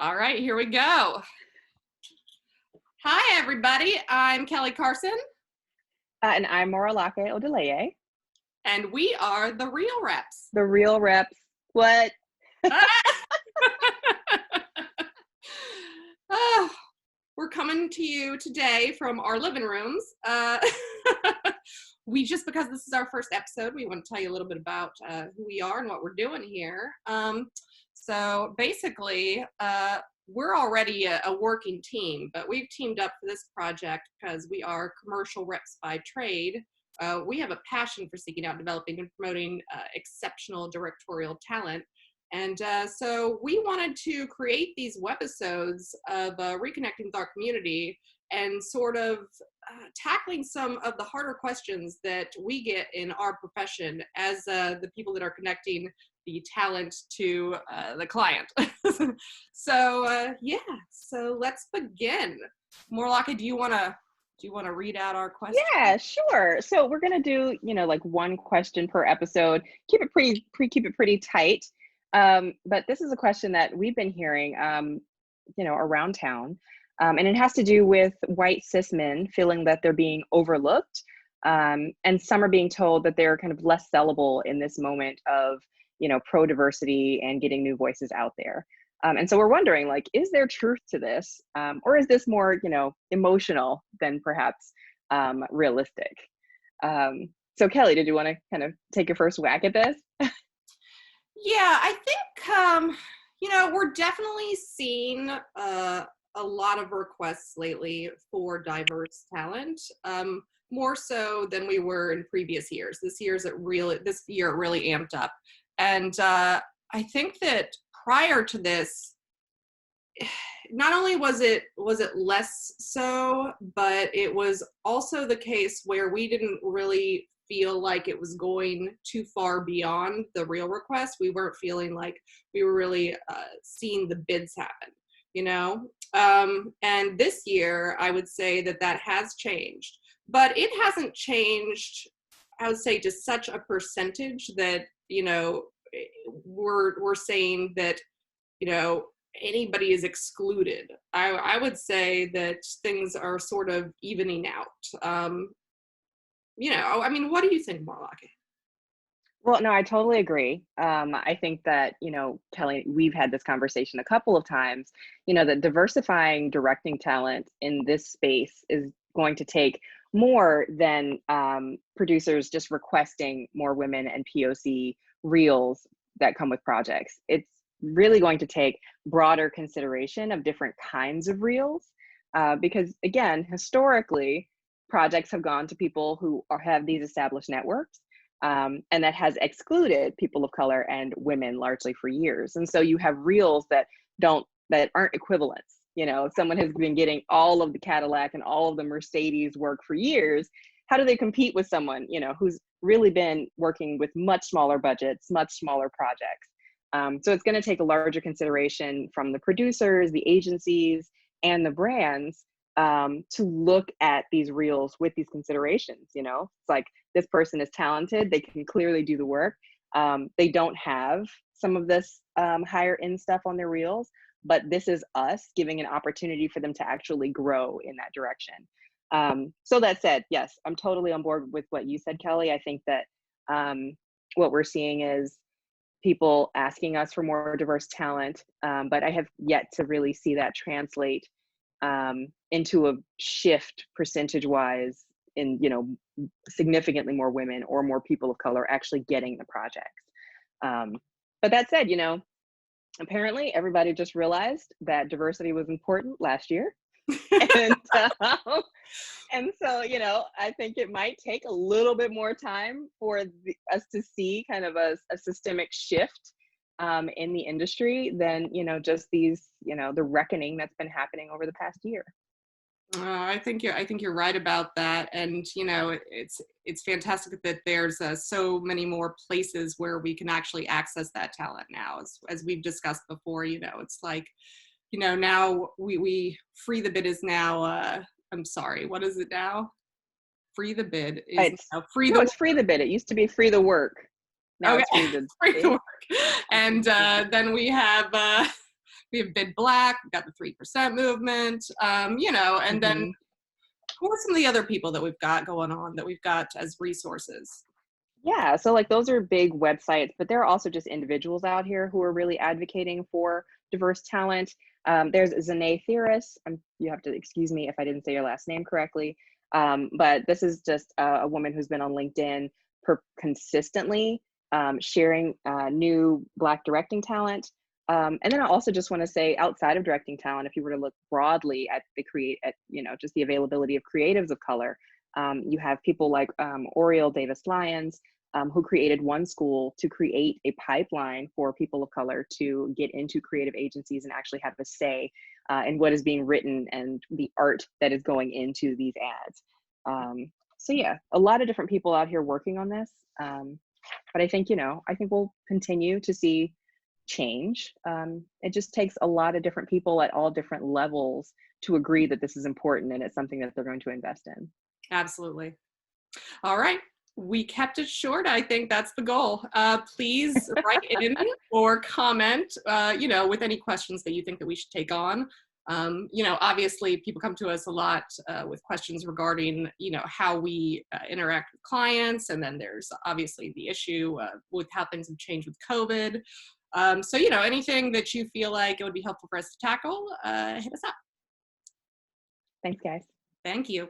All right, here we go. Hi, everybody. I'm Kelly Carson. And I'm Morolake Odeleye. And we are the Real Reps. The Real Reps. What? We're coming to you today from our living rooms. Because this is our first episode, we want to tell you a little bit about who we are and what we're doing here. So basically, we're already a working team, but we've teamed up for this project because we are commercial reps by trade. We have a passion for seeking out, developing, and promoting exceptional directorial talent. And so we wanted to create these webisodes of reconnecting with our community and sort of tackling some of the harder questions that we get in our profession as the people that are connecting the talent to the client. So let's begin. Morolake, do you want to read out our question? Yeah, sure. So we're gonna do, like one question per episode. Keep it pretty tight. But this is a question that we've been hearing, around town, and it has to do with white cis men feeling that they're being overlooked, and some are being told that they're kind of less sellable in this moment of, pro-diversity and getting new voices out there. And so we're wondering, like, is there truth to this, or is this more, emotional than perhaps realistic? So Kelly, did you want to kind of take your first whack at this? Yeah, I think, we're definitely seeing a lot of requests lately for diverse talent, more so than we were in previous years. This year it really amped up. And I think that prior to this, not only was it less so, but it was also the case where we didn't really feel like it was going too far beyond the real request. We weren't feeling like we were really seeing the bids happen, and this year I would say that has changed, but it hasn't changed, I would say, to such a percentage that, we're saying that, anybody is excluded. I would say that things are sort of evening out. What do you think, Morolake? Well, no, I totally agree. I think that, Kelly, we've had this conversation a couple of times, that diversifying directing talent in this space is going to take more than producers just requesting more women and POC reels that come with projects. It's really going to take broader consideration of different kinds of reels, because again, historically, projects have gone to people who have these established networks, and that has excluded people of color and women largely for years. And so you have reels that aren't equivalents. Someone has been getting all of the Cadillac and all of the Mercedes work for years. How do they compete with someone, who's really been working with much smaller budgets, much smaller projects? So it's going to take a larger consideration from the producers, the agencies, and the brands to look at these reels with these considerations. It's like, this person is talented, they can clearly do the work. They don't have some of this higher end stuff on their reels, but this is us giving an opportunity for them to actually grow in that direction. So that said, yes, I'm totally on board with what you said, Kelly. I think that what we're seeing is people asking us for more diverse talent, but I have yet to really see that translate into a shift percentage-wise in, significantly more women or more people of color actually getting the projects. But that said, apparently everybody just realized that diversity was important last year. And so, I think it might take a little bit more time for us to see kind of a systemic shift in the industry than, just these, the reckoning that's been happening over the past year. I think you're right about that, and it's fantastic that there's so many more places where we can actually access that talent now. As we've discussed before, it's like, now we free the bid is now. I'm sorry, what is it now? Free the bid is now free the work. It's free the bid. It used to be free the work. Now Okay. it's free the free the work. And then we have we have Bid Black, we've got the 3% movement, you know, and then Mhm. who are some of the other people that we've got going on that we've got as resources? Yeah, so like those are big websites, but there are also just individuals out here who are really advocating for diverse talent. There's Zanae Theoris. You have to excuse me if I didn't say your last name correctly, but this is just a woman who's been on LinkedIn consistently sharing new Black directing talent. And then I also just want to say, outside of directing talent, if you were to look broadly at you know, just the availability of creatives of color, you have people like Oriel Davis Lyons, who created One School to create a pipeline for people of color to get into creative agencies and actually have a say in what is being written and the art that is going into these ads. So yeah, a lot of different people out here working on this. But I think, you know, I think we'll continue to see change. It just takes a lot of different people at all different levels to agree that this is important and it's something that they're going to invest in. Absolutely. All right. We kept it short. I think that's the goal. Please write in or comment, you know, with any questions that you think that we should take on. You know, obviously people come to us a lot with questions regarding, you know, how we interact with clients. And then there's obviously the issue with how things have changed with COVID. So, you know, anything that you feel like it would be helpful for us to tackle, hit us up. Thanks, guys. Thank you.